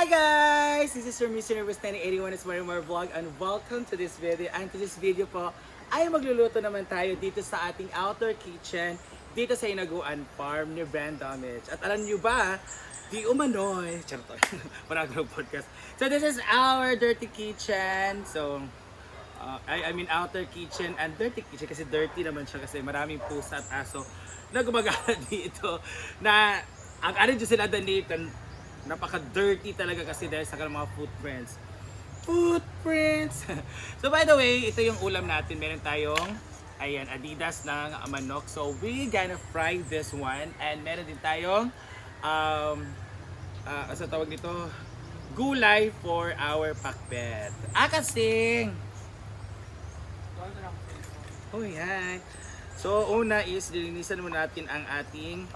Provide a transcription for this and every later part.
Hi guys! This is your Mr. Nervous 1081 is more vlog and welcome to this video. And to this video po ay magluluto naman tayo dito sa ating outdoor kitchen dito sa Hinaguan Farm ni Brenda Mitch. At alam niyo ba, di umanoy. Charot. Parang podcast. So this is our dirty kitchen. So I mean outer kitchen and dirty kitchen kasi dirty naman siya kasi maraming pusa at aso na gumagala dito na ang ano dyan sila dito napaka-dirty talaga kasi dahil sa kanilang mga footprints. So by the way, ito yung ulam natin. Meron tayong ayan, Adidas ng manok. So we gonna fry this one. And meron din tayong sa tawag nito, gulay for our pakbet. Kasing! Oh yan. So una is lilinisan muna natin ang ating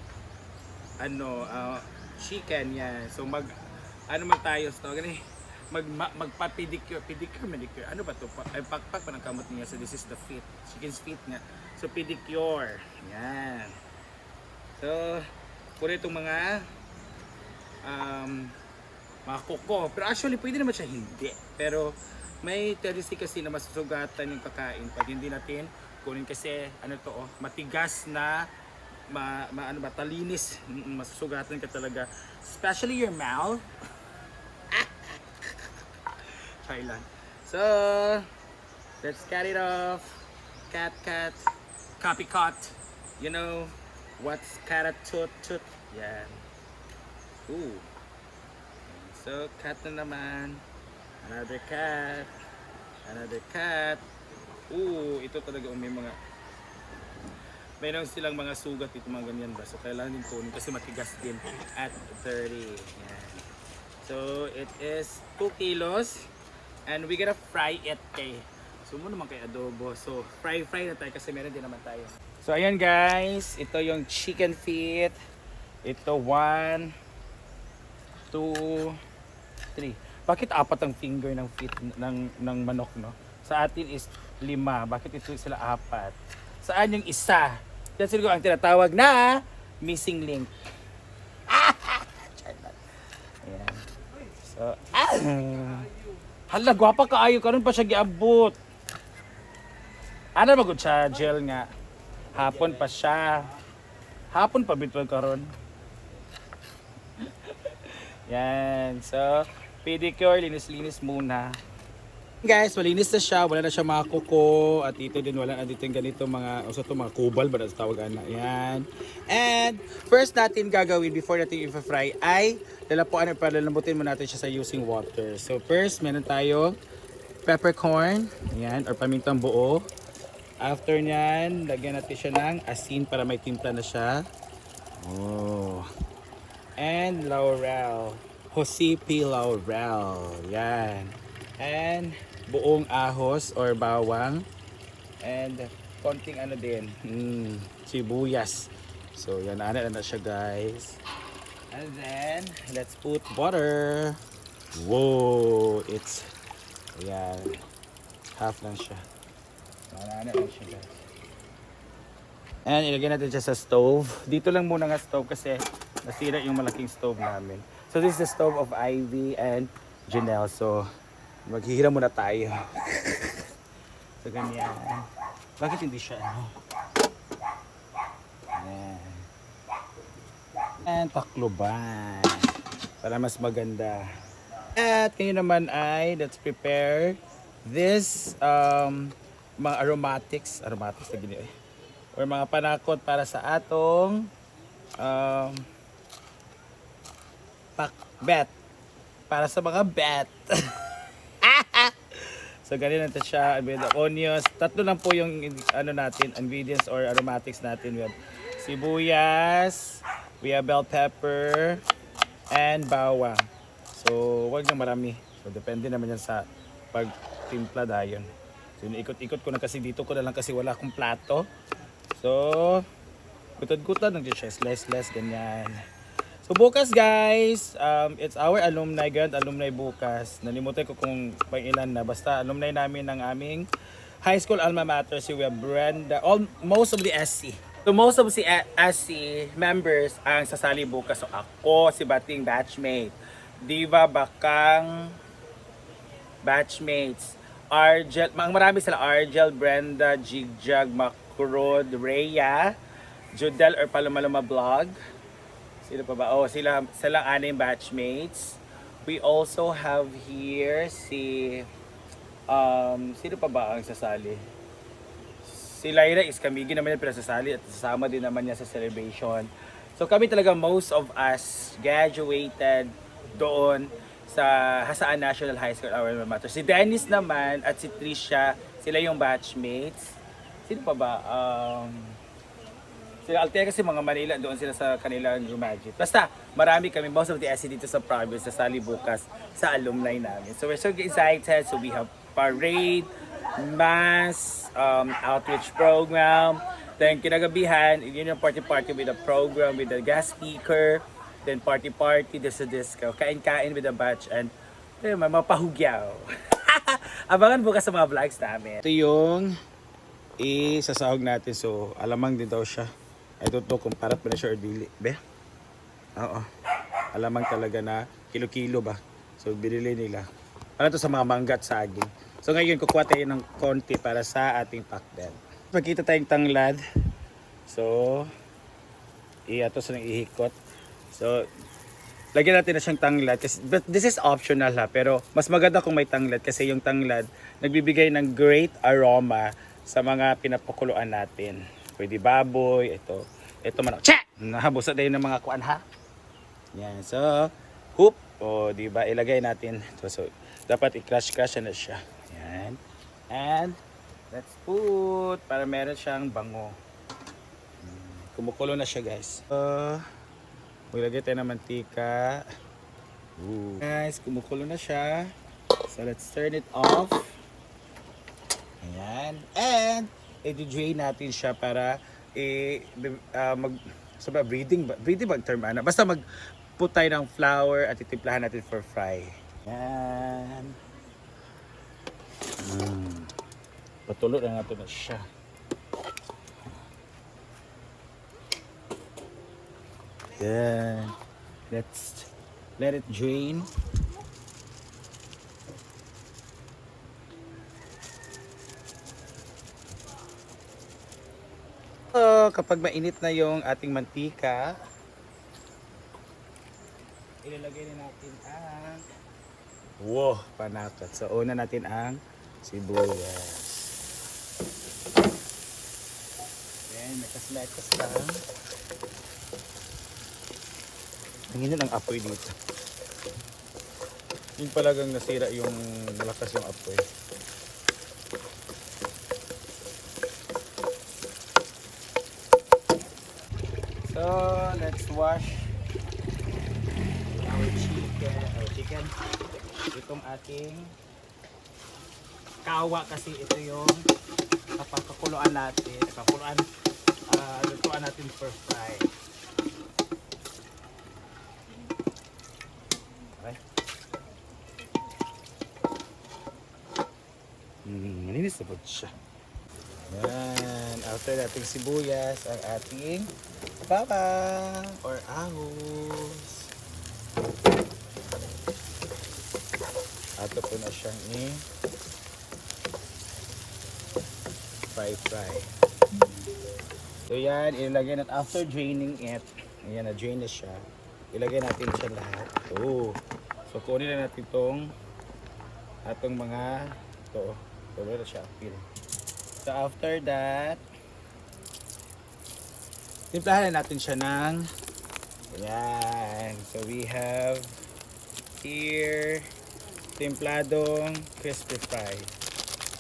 chicken yan. So man tayo so gani magpa-pedicure, manicure. Ano ba to? Ay pakpak pa ng kamot niya. So this is the feet. Chicken's feet nga. So pedicure. Yan. So puro itong mga kuko. Pero actually pwede naman siya hindi. Pero may tendency kasi na masusugatan yung kakain pag hindi natin kunin kasi matigas na matalinis, masusugatan ka talaga, especially your mouth. Try lang. So let's cut it off. Cut, copycat. You know what's cut tooth. Yan. Ooh. So cut na naman. Another cut. Ooh, ito talaga may mga mayroon silang mga sugat dito, mga ganyan ba. So kailangan din kunin kasi matigas din at 30. Yan. So it is 2 kilos and we gonna fry it kay. So muna naman kay adobo. So fry na tayo kasi meron din naman tayo. So ayan guys, ito yung chicken feet. Ito 1, 2, 3. Bakit apat ang finger ng feet ng manok, no? Sa atin is 5. Bakit ito sila 4? Saan yung isa? Yan siguro ang tinatawag na missing link. Ayan. So, hala, gwapa kaayo karon pa siya giabot. Ano magud siya gel nga. Hapon pa siya. Hapon pa bitwag karon. Yan. So, pedicure, linis-linis muna. Guys, malinis na siya, wala na siya mga kuko at dito din wala na dito yung ganito mga mga kubal ba na tawagan na yan. And first natin gagawin before natin i-fry ay lalalambutin mo natin siya sa using water. So first meron tayo peppercorn, yan, or pamintang buo. After nyan, lagyan natin siya ng asin para may timpla na siya. Oh. And laurel, Joseph laurel, yan. And buong ahos or bawang and konting din sibuyas. So yan na siya guys. And then let's put butter. Whoa, it's yan, half lang siya. Ano siya guys. And ilagay natin siya sa stove. Dito lang muna nga stove kasi nasira yung malaking stove namin. So this is the stove of Ivy and Janelle. So maghihiram muna tayo. So ganyan. Bakit hindi siya Ayan. And takloban para mas maganda. At ngayon naman ay let's prepare this mga aromatics na gini or mga panakot para sa atong pakbet para sa mga bet. So ganyan natin siya with the onions. 3 lang po yung natin, ingredients or aromatics natin. We have sibuyas, we have bell pepper, and bawang. So wag nang marami. So depende naman yan sa pagtimpla dayon. So ikot-ikot ko na kasi dito ko na lang kasi wala akong plato. So gutad-gutad lang siya, slice ganyan. So bukas guys, it's our alumni, grand alumni bukas. Nalimutan ko kung pang ilan na. Basta alumni namin ng aming high school alma mater. Si we have Brenda, most of the SC. So most of the SC members ang sasali bukas. So ako, si Bating batchmate. Diva, Bakang, batchmates. Argel, marami sila. Argel, Brenda, Jigjag, Makrod, Rhea, Judel or Palomaloma Vlog. Sino pa ba? Oh, sila anim batchmates. We also have here si sino pa ba ang sasali? Si Lyra Iscamigi naman yung pinasasali at sasama din naman niya sa celebration. So kami talaga, most of us graduated doon sa Hasaan National High School, our alma mater. Si Dennis naman at si Trisha, sila yung batchmates. Sino pa ba? Sila Altea kasi mga Manila, doon sila sa kanilang graduate. Basta, marami kami, most of the SC dito sa province, sasali bukas sa alumni namin. So we're so excited. So we have parade, mass, outreach program. Then kinagabihan, yun yung party-party with the program, with the guest speaker. Then party-party, disco, kain-kain with the batch, and may mga pahugyaw. Abangan bukas sa mga vlogs namin. Ito yung isasahog natin. So, alamang din daw siya. I don't know kung parat pa na siya or dili. Be? Oo. Alamang talaga na kilo-kilo ba? So, binili nila. Ano to sa mga mangga at saging. So, ngayon, kukuha tayo ng konti para sa ating pakbet. Magkita tayong tanglad. So, to sa nang ihikot. So, lagyan natin na siyang tanglad. Kasi, but this is optional ha. Pero, mas maganda kung may tanglad. Kasi yung tanglad, nagbibigay ng great aroma sa mga pinapakuluan natin. Pwede baboy, ito manok. Che! Nahabusa tayo ng mga kuan ha. Yan, so, hoop. O, di ba, ilagay natin. So, dapat i-crush-crush na siya. Yan. And, let's put, para meron siyang bango. Kumukulo na siya, guys. Maglagay tayo ng mantika. Ooh. Guys, kumukulo na siya. So, let's turn it off. Ayan. And, i-drain natin siya para breeding ba term ana? Basta mag-put tayo ng flour at itimplahan natin for fry. Yan. Patulo na natin na siya. Yan. Let's let it drain. So, kapag mainit na yung ating mantika, ilalagay na natin ang panakat. So, una natin ang sibuyas. Then, mekas-mekas lang. Tingnan ang apoy dito. Yung palagang nasira yung malakas yung apoy. So, let's wash our chicken. Itong ating kawa kasi ito yung kapakuluan natin. Lutuan natin for fry. Okay. Malinis na po siya. Yan. After nating sibuyas, ang ating bawang or ahos. Ato po na siyang fry. So yan, ilagay natin after draining it. Ayan, na-drain na siya. Ilagay natin siya lahat. So kunin na natin itong mga tuloy na siya appeal. So after that, timplahan natin siya ng ayan. So we have here templadong crispy fry.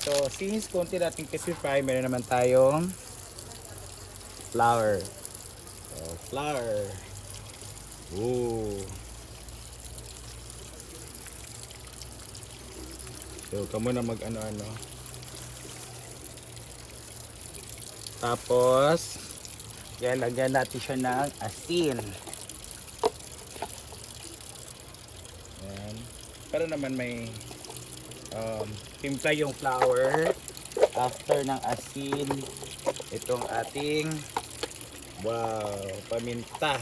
So since konti natin crispy fry, meron naman tayong flour. So flour. So kamo na mag ano-ano. Tapos yan, lagyan natin siya ng asin. Yan. Para naman may timpla yung flour. After ng asin, itong ating paminta.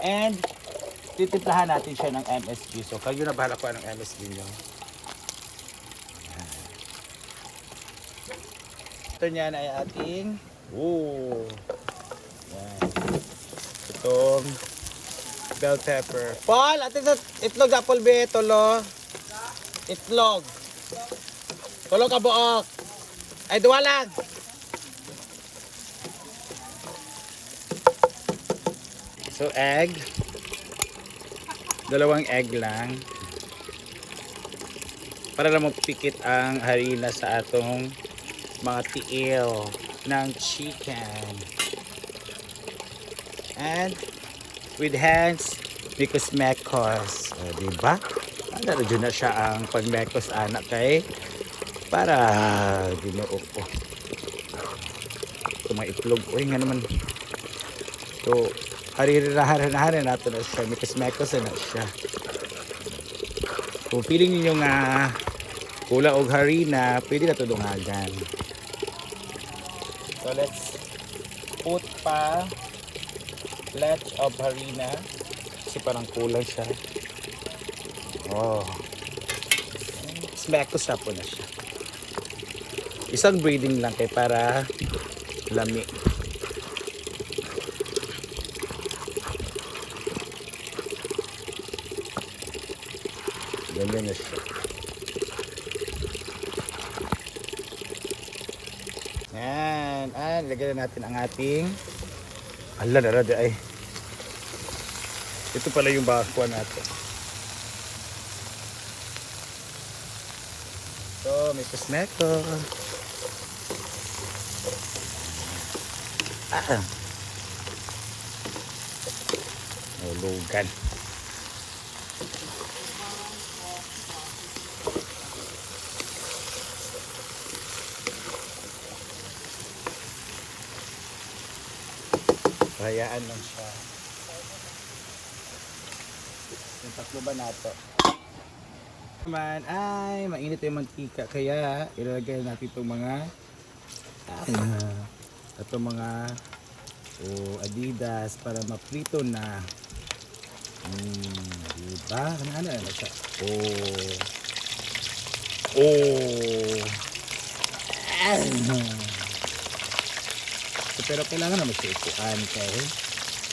And titimplahan natin siya ng MSG. So kayo na bahala ko anong MSG nyo. Ito niyan ay ating yan. Itong bell pepper. Paul, atin sa itlog apple be, tolo. Itlog. Tolo ka buok. Ay, duwalag. So, egg. 2 egg lang. Para lang magpikit ang harina sa atong mga tiil ng chicken. And with hands, mekos-mekos. O, diba? Ano na siya ang pag-mekos anak kay para ginoo ko. Ito mga itlog. Uy nga naman. So, harira-harira natin na siya. Mekos-mekos na siya. Kung feeling ninyo nga kula o harina, pwede na ito dungagan. So, let's put pa pledge of harina. Kasi parang kulang siya. Oh. Mekos na po na siya. Isang breeding lang kay para lami. Ganyan na siya. Yan. Lagyan na natin ang ating ay. Ito pala yung bakwa natin. So, mekos-mekos. Hulugan. Hayaan lang siya. Yung tatlo ba nato? Naman ay mainit yung mantika kaya ilalagay natin itong mga Adidas para maprito na. Diba? Ano siya? So, pero kailangan naman siya ikuan kaya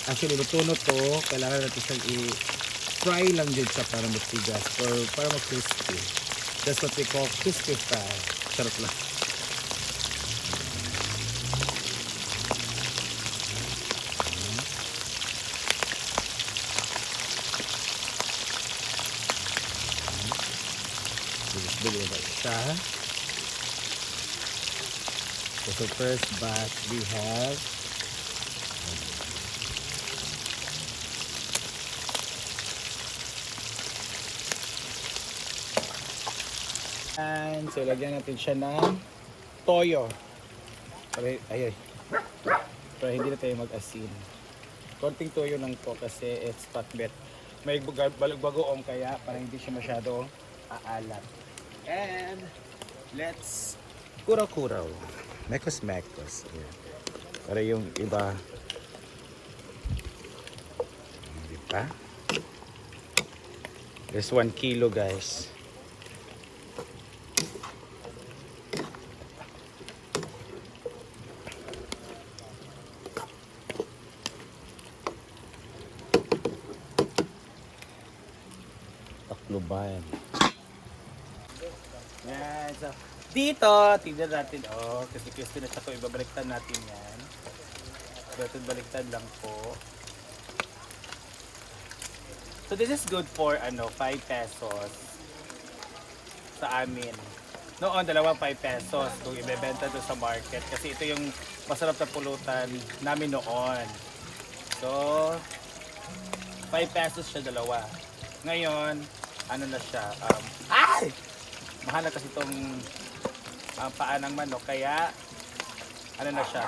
actually luto to, kailangan natin siyang i-fry lang din siya para matigas or para mag-crispy. That's what we call crispy fry. Sarap lang. Bilis-bilis ba siya? So first batch we have and so lagyan natin siya ng toyo para hindi na tayo mag-asin. Konting toyo lang po kasi it's patbet. May bagoong kaya para hindi siya masyado aalat. And let's kuraw-kuraw. Mekos-mekos. Para yung iba. Diba? There's 1 kilo guys. Takluban. Yan. So, dito, tignan natin, kasi na siya ito, ibabaliktad natin yan. Baliktad lang po. So, this is good for, 5 pesos sa amin. Noon, 5 pesos kung ibebenta doon sa market. Kasi ito yung masarap na pulutan namin noon. So, 5 pesos siya dalawa. Ngayon, ano na siya, mahal na kasi itong paa ng manok, kaya ano na siya,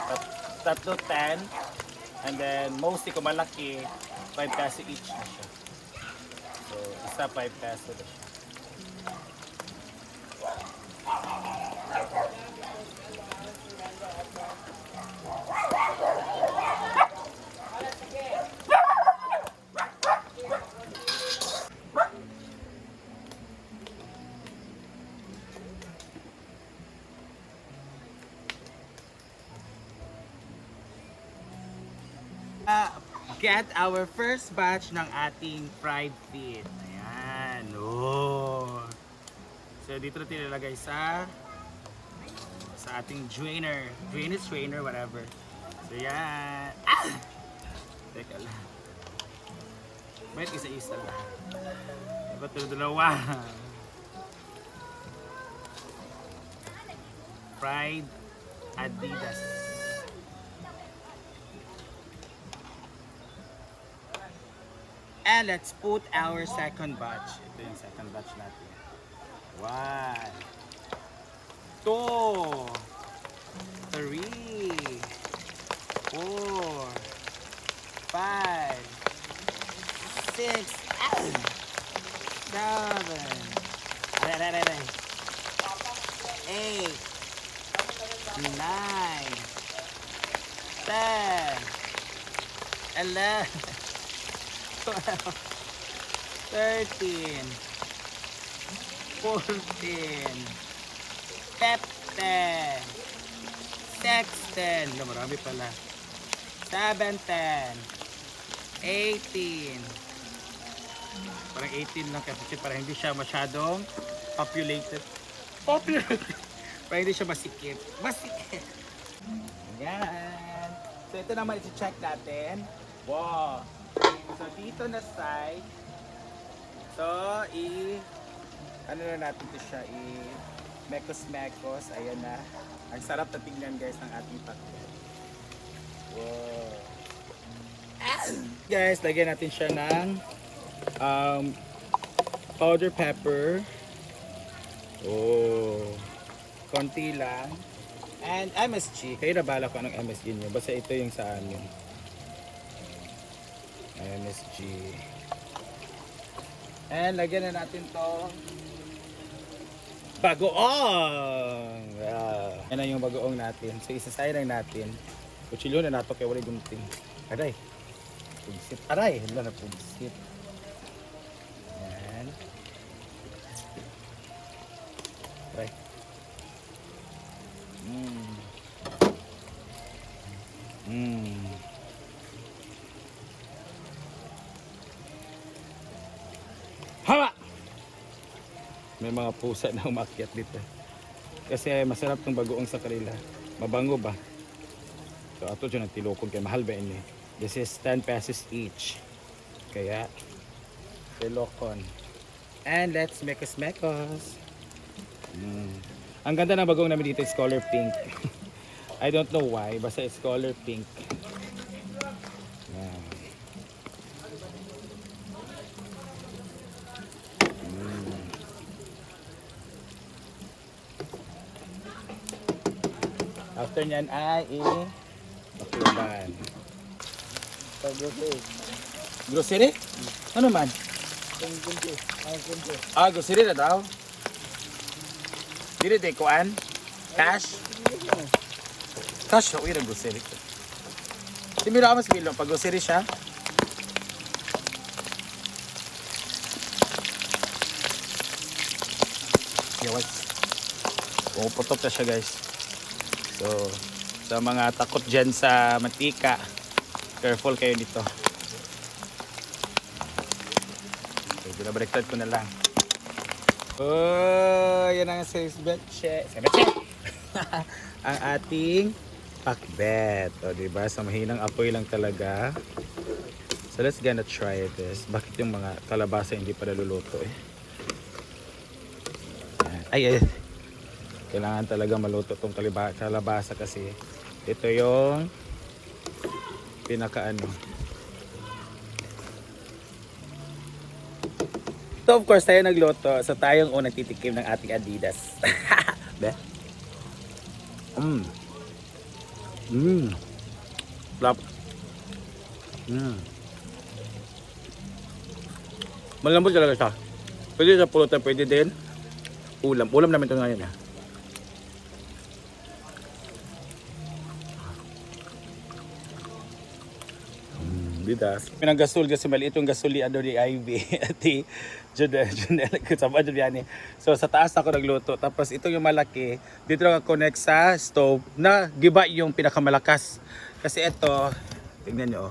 tatlo 10, and then mostly kung malaki 5 peso each na siya. So isa 5 peso na siya. Get our first batch ng ating fried feet. Ayan. Oh. So dito na tinilagay sa ating drainer. Drainer, whatever. So yan. Teka lang. Wait, isa-isa lang. Dapat dalawa. Fried Adidas. And let's put our second batch. Ito yung second batch natin. 1, 2, 3, 4, 5, 6, 7, 8, 9, 10, 11, 12, 13, 14, 15, 16, marami pala, 17, 18, parang 18 lang kasi para hindi siya masyadong populated, para hindi siya masikip. Yan. So ito naman iti-check natin. Wow. So dito na side, so ano na natin ito siya, mekos-mekos. Ayan na. Ang sarap na tingnan guys ng ating pakbet. Wow. Guys, lagyan natin siya ng powder pepper. Oh, konti lang. And MSG. Kayo na bala ko anong MSG nyo. Basta ito yung sa amin. MSG. And lagyan na natin to bagoong. Yan na yung bagoong natin. So isasay lang natin. Kutsilyo na nato kaya wala gunting. Aray. Pugsit. Aray. Wala na pugsit. Yan. Aray. Hawa! May mga pusa na umakyat dito. Kasi masarap tong bagoong sa kanila. Mabango ba? So ato dyan nagtilokon kay mahal ba ini? This is 10 pesos each. Kaya tilokon. And let's mekos-mekos. Ang ganda ng bagoong namin dito is color pink. I don't know why, basta it's color pink. Yan. After nyan ay bakluban. Grocery? Ano man? Grocery na daw. Dili tay kuan? Cash? Cash siya, uy, grocery. Si Miro mas milo, pag grocery siya. Yawas. Pumuputok na siya guys. So, sa mga takot dyan sa mantika, careful kayo dito. So, binabaliktad ko na lang. Oh, yan ang sebeche. Ang ating pakbet. O, diba? Sa mahinang apoy lang talaga. So, let's gonna try this. Bakit yung mga kalabasa hindi pa naluluto eh? Ay. Kailangan talaga maluto tong kalabasa kasi ito yung pinakaano. So of course tayo nagluto. So tayong unang titikim ng ating Adidas. Be? Flop. Malambot talaga siya. Pwede sa pulutan, pwede din ulam. Ulam namin ito ngayon. Bidas. Pinanggasol kasi maliit yung gasoli ano ni Ivy at ni Junel kasama dyan. So sa taas ako nagluto. Tapos ito yung malaki. Dito lang connect sa stove na giba yung pinakamalakas. Kasi ito, tingnan nyo.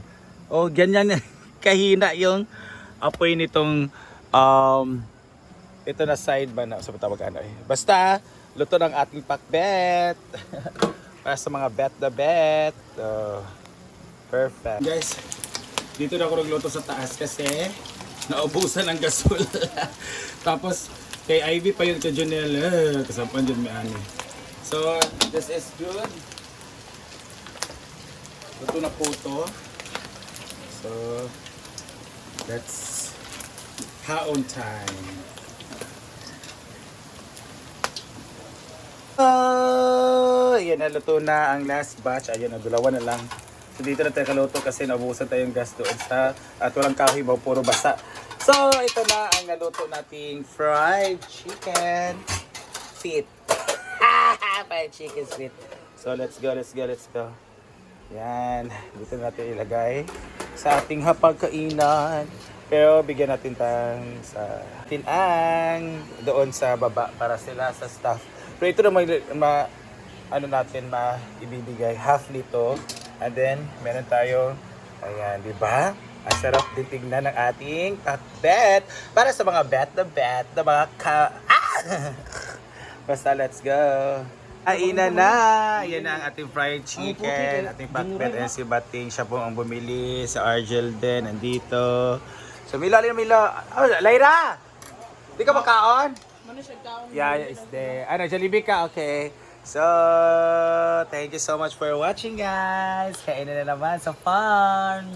O ganyan kahina yung apoy nitong ito na side ba na sa tawag ano eh. Basta luto ng ating pakbet. Para sa mga bet the bet. Perfect. Guys, dito na ako nagluto sa taas kasi naubusan ng gasol. Tapos kay Ivy pa yun kay Jonel. Kasampan dyan may ani. So, this is good. Luto na po to. So, that's haon time. Yan na, luto na ang last batch. Ayun, dalawa na lang. So dito na tayo kaluto kasi naubusan tayong gas doon sa at walang kahoy ba, puro basa. So ito na ang naluto nating fried chicken feet. Fried chicken feet. So let's go. Yan, dito natin ilagay sa ating hapagkainan. Pero bigyan natin sa tinang doon sa baba para sila sa staff. Pero ito na ibibigay half nito. And then, meron tayo, ayan, di ba? Ang sarap din tignan ng ating pakbet. Para sa mga bet, na mga Basta, let's go. Ainan na! Yan na ang ating fried chicken, ating pakbet. Ayan si Bating, siya po ang bumili. Sa Argel din, andito. So, Milo. Oh, Lyra! Di ka makaon? Yeah, is there. Ano, Jollibee ka? Okay. So, thank you so much for watching, guys. Kainan na naman sa farm.